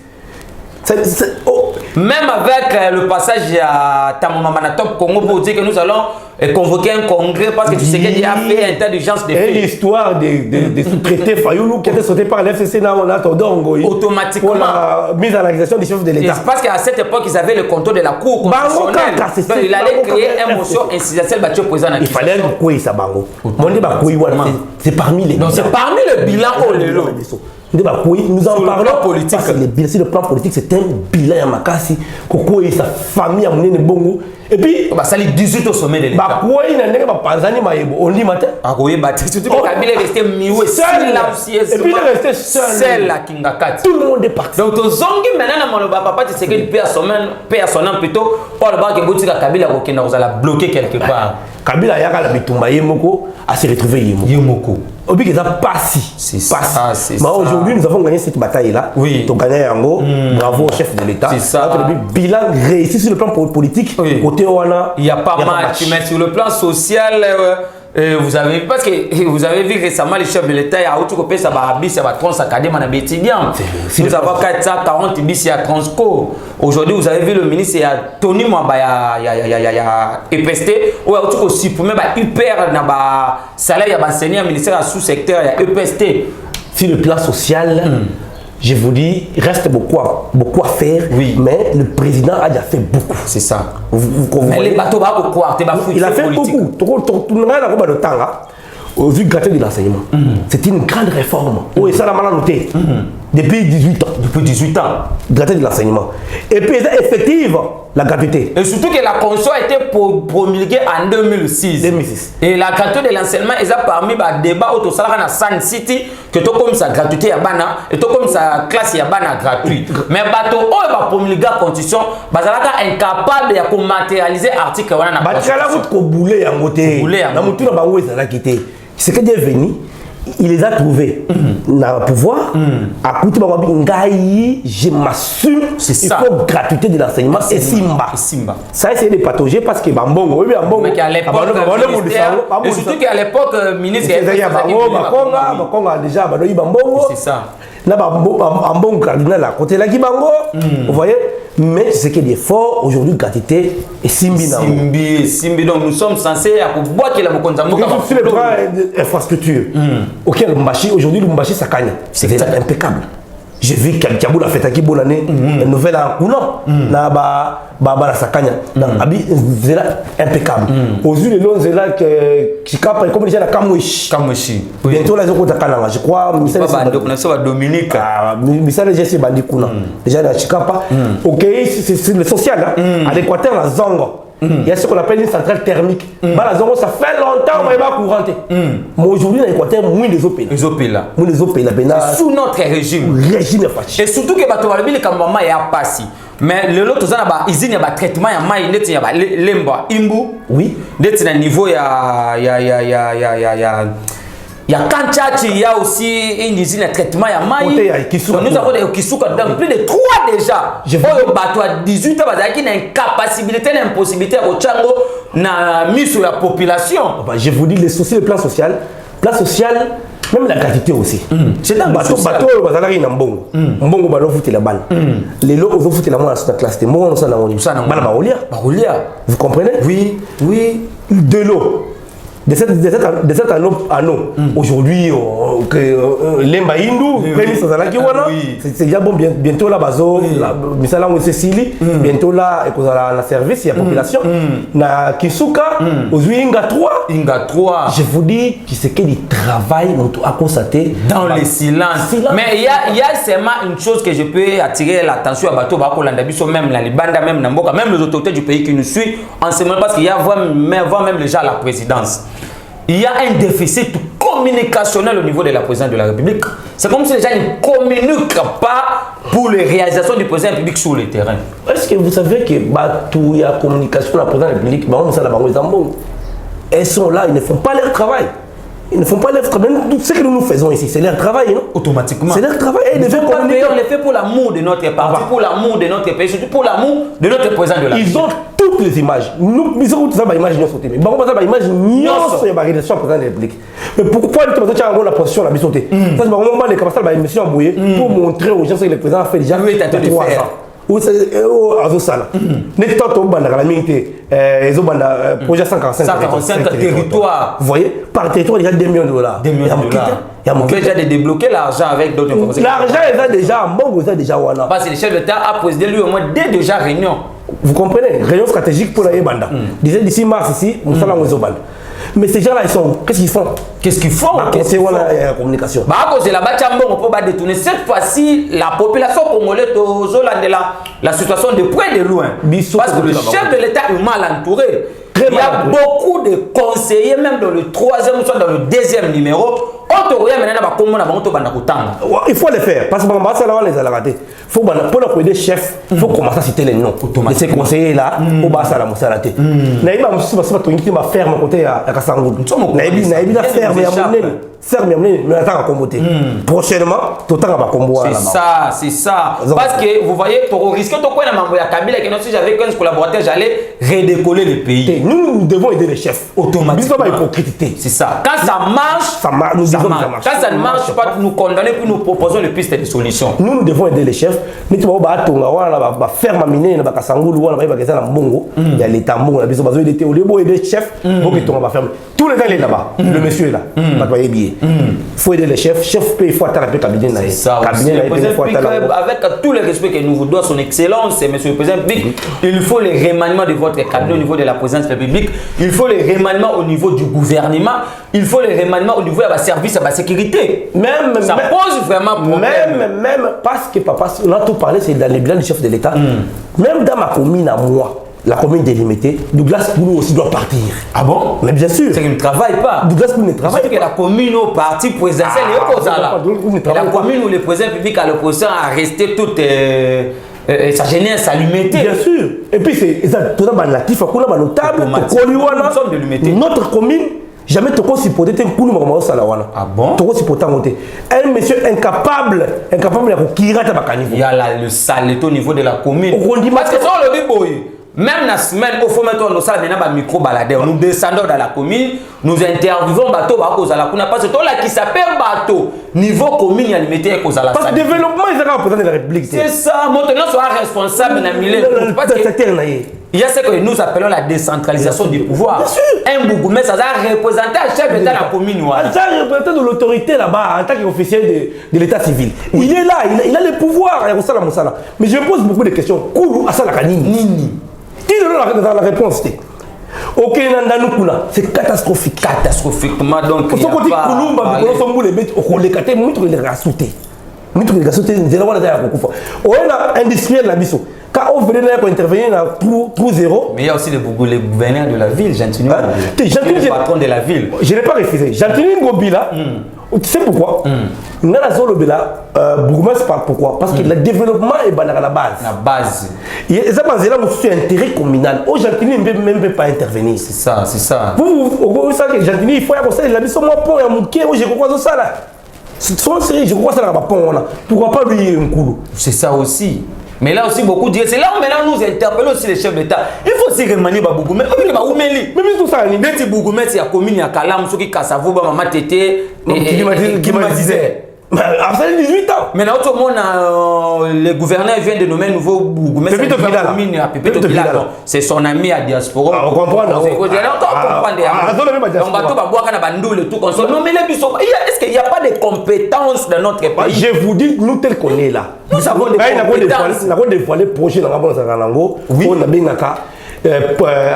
Même avec le passage à Tamamana Top Congo pour dire que nous allons convoquer un congrès parce que tu sais qu'il y a fait un tas d'urgence de fait. Et l'histoire des sous-traités Fayoulou qui étaient sautés par l'FCC, on a automatiquement. Pour la mise en accusation des chefs de l'État. Parce qu'à cette époque, ils avaient le contrôle de la Cour constitutionnelle. Donc il allait créer un motion incidentielle battu au président. Il fallait un couille, ça, Bango. C'est parmi les. Donc c'est parmi le bilan au Lélo. Nous en parlons politique. Si le plan politique, c'est un bilan à Makassi. Koko et sa famille a mené Bongo. Et puis, ça les 18 au sommet de l'État. On dit matin. Surtout que Kabila est resté mieux seul là aussi. Et puis il est resté seul là Kingakati. Tout le monde est parti. Donc Zongi maintenant dans papa tu sais que le père son nom plutôt pour le banque Boutika Kabila qui nous a bloqué quelque part. Kabila yaka la bitumba yemoko a se retrouver yemoko. Obi que ça passe. C'est ça. Mais aujourd'hui nous avons gagné cette bataille là. Oui. Donc gagné Yango. Bravo au chef de l'État. C'est ça. Donc le bilan réussi sur le plan politique. Côté Wana. Il y a pas match, mais sur le plan social. Vous avez parce que vous avez vu récemment les chefs de l'État, il y a autre côté ça va bis, ça va transacadé mon étudiant. Nous avons 440 bis à Transco. Aujourd'hui, vous avez vu le ministre il y a Tony Mwamba il y a EPST ou autre côté supprimer hyper na ba salaire ya enseignant ministère sous-secteur il y a EPST. Sur le plan social, je vous dis, il reste beaucoup à faire, oui. Mais le président a déjà fait beaucoup. C'est ça. Mais les bateaux vont quoi? Il a fait beaucoup. Au vu de l'enseignement, c'est une grande réforme. Oui, ça l'a mal noté. Depuis 18 ans. Depuis 18 ans. Gratuité de l'enseignement. Et puis, c'est effective, la gratuité. Et surtout que la constitution a été promulguée en 2006. Et la gratuité de l'enseignement, ils ont permis un débat autour de la Sun City, que tout comme ça gratuité à Bana, et tout comme ça classe à Bana gratuit. Mais bateau, on va promulguer la constitution, ils sont incapables de matérialiser l'article. Ce qui est venu, il les a trouvés dans le pouvoir. À côté de je m'assume, il faut gratuité de l'enseignement et Simba. Ça, c'est des pathogènes parce que Bambongo, oui, Bambongo. Mais à l'époque, et surtout qu'à l'époque, ministre Bambongo déjà, Bambongo. C'est ça. Là, Bambongo cardinal à côté de la Bango. Vous voyez, Mais c'est qu'il est fort aujourd'hui, gratuité et Simbi. Simbi, donc nous sommes censés à boire qu'il a mon compte. Sur les plans infrastructure, auquel Lumbashi, aujourd'hui Lumbashi Sakanya, c'est impeccable. J'ai vu Kiabou la fête à qui bonne année, une nouvelle en coulant, là bas la Sakanya, c'est impeccable. Aux yeux de l'on, c'est là que Chikapa, comme déjà la Kamouishi. Bientôt là, je crois, Dominique. Missal Jesse Bandikouna. Déjà la Chikapa, ok, c'est le social, à l'Équateur, la Zongo. Il y a ce qu'on appelle une centrale thermique. La Zongo, ça fait longtemps qu'on va couranter. Mais aujourd'hui, dans l'Équateur, moins des OP. Les OP là. Moins des OP là. Sous notre régime. Et surtout que les Kambama est à passer. Mais le lot, il y a un traitement, il y a lemba, imbu. Oui. D'être à niveau, il y a Kanchachi, il y a aussi une usine de traitement, il y a nous avons des Kisuka dans plus de 3 déjà. Je vois le bateau à 18 ans, qui a une capacité, une impossibilité à Ochango, na mis sur la population. Je vous dis, les soucis, le plan social, même la gratuité aussi. C'est un bateau. Bateau, il y a un bon. Un bon ballon fout la balle. Les lots, ils ont foutu la main dans la classe. C'est moi, on s'en a dit. Vous comprenez? Oui, oui. De l'eau. De cet anneau, aujourd'hui, l'Emba Hindu, c'est déjà bon, bientôt là, Bazo, Misala Cécilie, bientôt là, la service, il y a population. Na Kisuka, aujourd'hui, Inga 3. Je vous dis, c'est qu'il travaille à constater dans le silence. Mais il y a seulement une chose que je peux attirer l'attention à Bato, même la Libanda, même Namboka, même les autorités du pays qui nous suivent, en ce moment, parce qu'il y a même déjà la présidence. Il y a un déficit communicationnel au niveau de la présidence de la République. C'est comme si les gens ne communiquent pas pour les réalisations du président de la République sur le terrain. Est-ce que vous savez que il y a communication de la présidence de la République, elles sont là, ils ne font pas leur travail. Ils ne font pas leur travail. Tout ce que nous faisons ici, c'est leur travail, non? Automatiquement. C'est leur travail. On le fait pour l'amour de notre parti, pour l'amour de notre pays, surtout pour l'amour de notre président de la République. Ils ont toutes les images. Nous, ils ont toutes les images. Mais par contre, les images, ils ont la réalisation du président de la République. Mais pourquoi ils ont la position de la bisoté? Ça, c'est vraiment les capacités de la mission embrouillée pour montrer aux gens ce que le président a fait déjà 3 ans. Ou c'est Azosala. N'étant au Banda, la minute, ils ont projet 145 territoires. Vous voyez, par territoire, il y a 2 millions de dollars. 2 millions de dollars. On peut déjà débloquer l'argent avec d'autres informations. L'argent est déjà, bon, vous êtes déjà Wana. Parce que le chef de l'État a posé lui au moins déjà réunion. Vous comprenez? Réunion stratégique pour la Banda. D'ici mars ici, nous sommes en Banda. Mais ces gens-là, ils sont. Qu'est-ce qu'ils font? C'est la communication. C'est là-bas, on peut détourner. Cette fois-ci, la population congolaise, la situation de près et de loin. Parce que le chef de l'État est mal entouré. Il y a beaucoup de conseillers, même dans le 3e, soit dans le 2e numéro. Il faut le faire. Parce que il faut pour aider les chefs, il faut commencer à citer les noms de ces conseillers-là. Il faut faire la moussalaté. Il y a une ferme à côté à Kassangou. Il y a une ferme prochainement, tout le temps va combo. C'est ça. Parce que vous voyez, pour risquer de quoi Kabila, si j'avais 15 collaborateurs, j'allais redécoller le pays. Nous devons aider les chefs. Automatiquement. C'est ça. Quand ça marche, quand ça ne marche pas, nous condamner puis nous proposons les pistes de solutions. Nous devons aider les chefs. Nous devons faire ma mine, il y a l'État, aider les chefs. Tous les gens sont là-bas. Le monsieur est là. Il faut aider les chefs. Chef peut, il faut attendre le cabinet. Avec tout le respect que nous vous donnons, son excellence, monsieur le président public, il faut le remaniement de votre cabinet au niveau de la présidence de la République. Il faut le remaniement au niveau du gouvernement. Il faut le remaniement au niveau de la service, de la sécurité. Ça pose vraiment problème. Même parce que papa, on a tout parlé, c'est dans les bilans du chef de l'État. Même dans ma commune à moi, la commune délimitée, Douglas Koulou aussi doit partir. Ah bon? Mais bien sûr. C'est qu'il ne travaille pas. Douglas Koulou ne travaille pas. Que la commune au parti présidentiel est aux là. La commune où le président public a l'opposition à rester toute sa jeunesse allumée. Bien sûr. Et puis c'est tout un natif, notable. Notre commune, jamais tu peux supporter un coup de salawana. Ah bon? Tu peux supporter un monsieur incapable de kirer ta bakani. Il y a le saleté au niveau de la commune. Parce que ça on le dit boy. même la semaine, au fond, maintenant, nous avons un micro baladeur. Nous descendons dans la commune, nous interviewons bateau, parce que là qui s'appelle bateau, niveau commune, il y a limité à cause de la parce que le développement, ils sont représentants de la République. C'est ça, maintenant, soit responsable dans le milieu. Il y a ce que nous appelons la décentralisation du pouvoir. Un Bougoumé, ça a représenté un chef d'État de la commune. Ça a représenté de l'autorité là-bas en tant qu'officiel de l'État civil. Il est là, il a le pouvoir. Mais je me pose beaucoup de questions. Koulou, Asa Nini. Qui donne la réponse? Ok, c'est catastrophique. Catastrophiquement, donc. Il y a pas industriel la mission. Quand on venait intervenir dans Trou Zéro. Mais il y a aussi les gouverneurs de la ville, Gentini. Le patron de la ville. Je n'ai pas refusé. Gentini Ngobila, tu sais pourquoi? Pourquoi? Parce que le développement est à la base. La base. Et ça, c'est là où c'est un intérêt communal. Au Gentini, ne peut même pas intervenir. C'est ça, c'est ça. Vous savez que Gentini, il faut y avoir la mission, moi, pour y avoir je crois ça là. Je crois ça là. Pourquoi pas lui un coup? C'est ça aussi. Mais là aussi, beaucoup disent, c'est là où maintenant nous interpellons aussi les chefs d'État. Il faut aussi remanier Babougoumé. Mais tout ça, il y a Babougoumé, c'est la commune, il y a Kalam, ceux qui Kassavou, Maman Tété, qui m'a disait. Après 18 ans. Maintenant, tout le monde, le gouverneur vient de nommer un nouveau Bougoumé. C'est son ami à diaspora. On comprend. On comprend. Est-ce qu'il n'y a pas de compétences dans notre pays? Je vous dis, nous tels qu'on est là. Nous avons des compétences. Nous avons dévoilé le projet dans la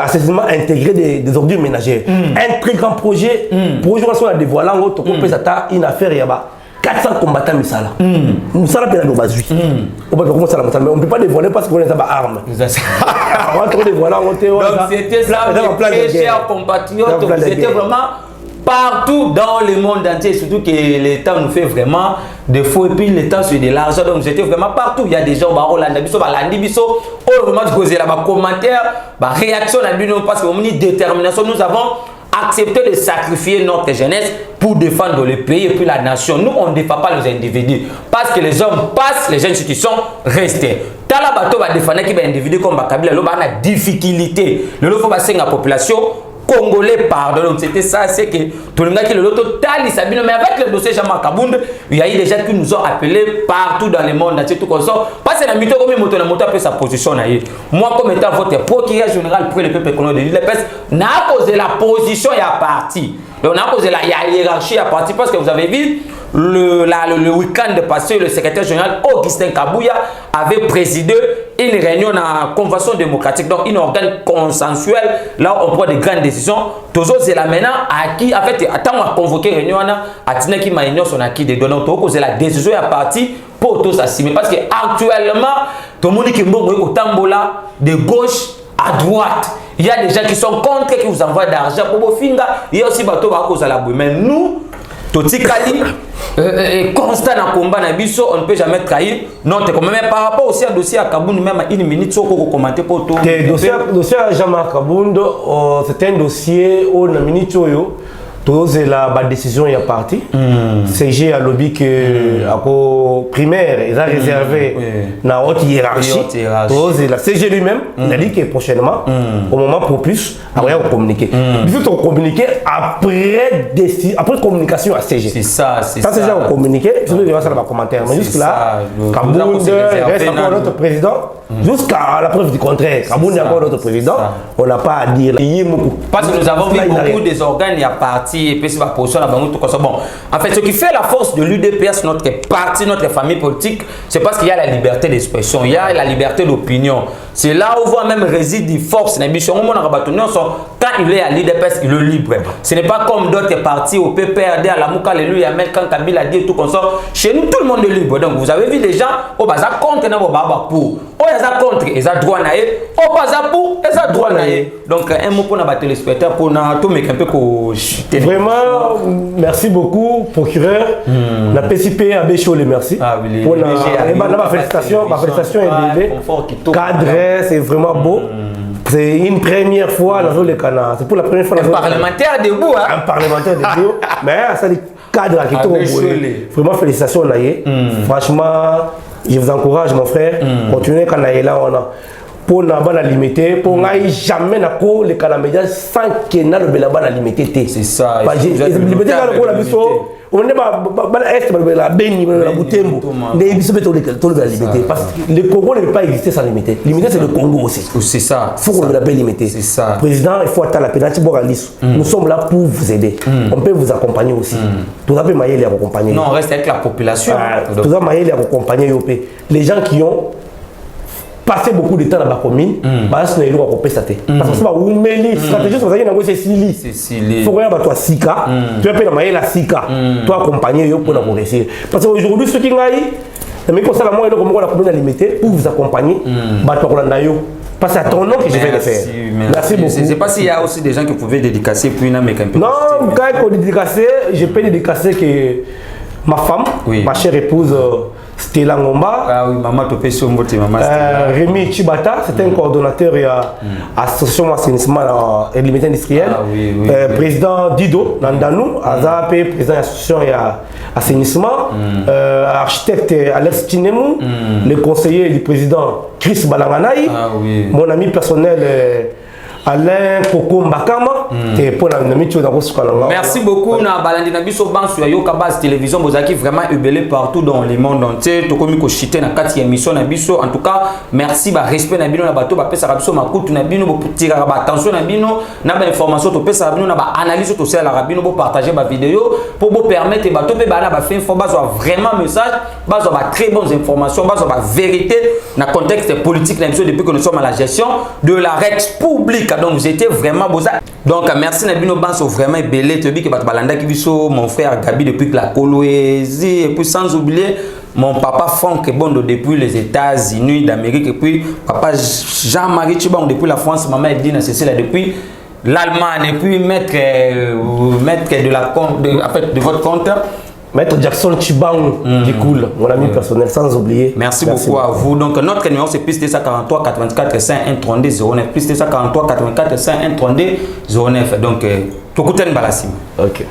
assaisonnement intégré des ordures ménagères. Un très grand projet. Projet qu'on a dévoilé, une affaire, il y a 400 combattants Misala. Misala peut nous baser. On ne peut pas dévoiler parce qu'on a des armes. On va dévoiler. Donc c'était ça, mes chers compatriotes. C'était vraiment partout dans le monde entier, surtout que l'État nous fait vraiment des faux et puis l'État c'est de l'argent, donc j'étais vraiment partout. Il y a des gens vraiment poser là commentaires, réaction parce que nous détermination, nous avons accepté de sacrifier notre jeunesse pour défendre le pays et puis la nation. Nous on ne défend pas les individus parce que les hommes passent, les institutions restent. Tala bateau va défendre qui va individu comme Bakabila, là on a difficulté. Le faut passer la population congolais, pardon. Donc c'était ça, c'est que tout le monde qui le loto tali sabino, mais avec le dossier Jean-Marc Kabound, il y a eu des gens qui nous ont appelés partout dans le monde entier, tout comme ça. Parce que la mytho comme moto, la moto a fait sa position là. Moi comme étant votre procureur général pour le peuple congolais de l'île, n'a posé la position et à parti. Donc on a posé la hiérarchie à parti parce que vous avez vu le week-end passé, le secrétaire général Augustin Kabouya avait présidé une réunion dans la Convention démocratique, donc une organe consensuel, là où on prend des grandes décisions. Toujours c'est là maintenant à qui, en fait, attends on a convoqué réunion à Tina qui m'a ignoré son acquis des données, donc c'est la décision à parti pour tous assumer parce que actuellement tout le monde qui est au tambola de gauche à droite. Il y a des gens qui sont contre, qui vous envoient d'argent pour vos fingers. Il y a aussi bateau à cause de la boue. Mais nous, Totikali, constant dans le combat, on ne peut jamais trahir. Non, mais par rapport aussi à dossier à Kabound, même une minute, on peut commenter pour tout. Le dossier à Jean-Marc Kabound, c'est un dossier où une minute, c'est la décision est partie. CG a lobby que la primaire est réservé dans haute hiérarchie. La CG lui-même il a dit que prochainement, au moment propice, après on communiquer. On communiquer après communication à CG. C'est ça, c'est ça. Quand CG a communiqué, il va faire un commentaire. Mais jusque là, Kabound reste encore notre président. Jusqu'à la preuve du contraire, Kabound est encore notre président. On n'a pas à dire. Parce que nous avons vu beaucoup des organes, il y a parti. Et puis c'est ma position là-bas, tout comme ça. Bon, en fait, ce qui fait la force de l'UDPS, notre parti, notre famille politique, c'est parce qu'il y a la liberté d'expression, il y a la liberté d'opinion. C'est là où voit même réside des forces. Quand il est à l'UDPS, il est libre. Ce n'est pas comme d'autres partis au PPRD, à la Mouka, les quand Kabila dit tout comme ça. Chez nous, tout le monde est libre. Donc, vous avez vu des gens, oh, bah, ça compte, pour. Oh, ça contre, et ça droit naé. Oh, pas ça pour, et ça droit naé. Donc, un mot pour nous battre les spectateurs, pour nous tout mettre un peu pour chuter. Vraiment, merci beaucoup, procureur. La PCP a béchole, merci. Ah oui, pour ma félicitation est bébé. Cadre, c'est vraiment beau. C'est une première fois dans le Canada. C'est pour la première fois dans un parlementaire debout, hein? Un parlementaire debout. Mais ça dit cadre qui est vraiment félicitations là. Franchement, je vous encourage mon frère. Continuez quand là on a. pour la limiter, pour n'aille jamais n'ako les canamédias sans qu'il n'y ait pas de limiter. C'est ça. Limiter la mission. On est la béni, la boutembo. Parce que le Congo ne peut pas exister sans limiter. Limiter, c'est le Congo aussi. C'est ça. Il faut qu'on l'appelle limité. C'est ça. Président, il faut attendre la pénalité pour Alice. Nous sommes là pour vous aider. On peut vous accompagner aussi. Tout ça peut mailler les accompagner. Non, on reste avec la population. Tout ça mailler les accompagner. Les gens qui ont passé beaucoup de temps dans la commune, parce que nous avons passé ça. Parce que c'est pas où mais stratégie c'est Sili. C'est Sili. Il faut regarder toi Sika, tu vas payer mailler la Sika, toi accompagner pour la progresser. Parce qu'aujourd'hui ceux qui ngaï, mais comme ça la moyenne comme la commune limitée pour vous accompagner, bah toi parce que c'est à ton nom que je vais le faire. Merci beaucoup. Je ne sais pas s'il y a aussi des gens qui pouvaient dédicacer pour une américaine. Non, quand il faut dédicacer, je peux dédicacer que ma femme, ma chère épouse Stella Ngomba. Ah oui, maman Topé Sombote, maman Rémi Chibata, c'est un coordonnateur et association assainissement et limité industriel. Ah, oui, président Dido Nandanou, Azap, président de l'association et assainissement. Architecte Alex Chinemou, le conseiller du président Chris Balanganaï. Ah, oui. Mon ami personnel Alain Koko Mbakama. Merci beaucoup. Na balandi na biso bansu yo kabas télévision bozaki vraiment ébélé partout dans le monde entier. To komi ko chiter na 4e émission na biso. En tout cas, merci ba respect na bino na bato ba pesa biso makutu na bino bo tira ba attention na bino na ba information to pesa bino na ba analyse to sel la bino bo partager ba vidéo pour bo permettre bato pe ba na ba faire information vraiment message, ba ba très bonnes informations, ba ba vérité na contexte politique na biso depuis que nous sommes à la gestion de la République. Donc j'étais vraiment beau. Donc merci Nabino Banso vraiment belé te bi que balanda ki biso mon frère Gabi depuis la Colombie et puis sans oublier mon papa Franck Bondo depuis les États-Unis d'Amérique et puis papa Jean-Marie Chibang depuis la France, maman Edina Cécile depuis l'Allemagne et puis maître de la compte de votre compte Maître Jackson Chibang qui coule, mon ami personnel, sans oublier. Merci beaucoup à vous. Donc notre numéro c'est plus 243 84 5 32 09, plus 243 84 5 32 09. Donc tout le temps balassim. Ok.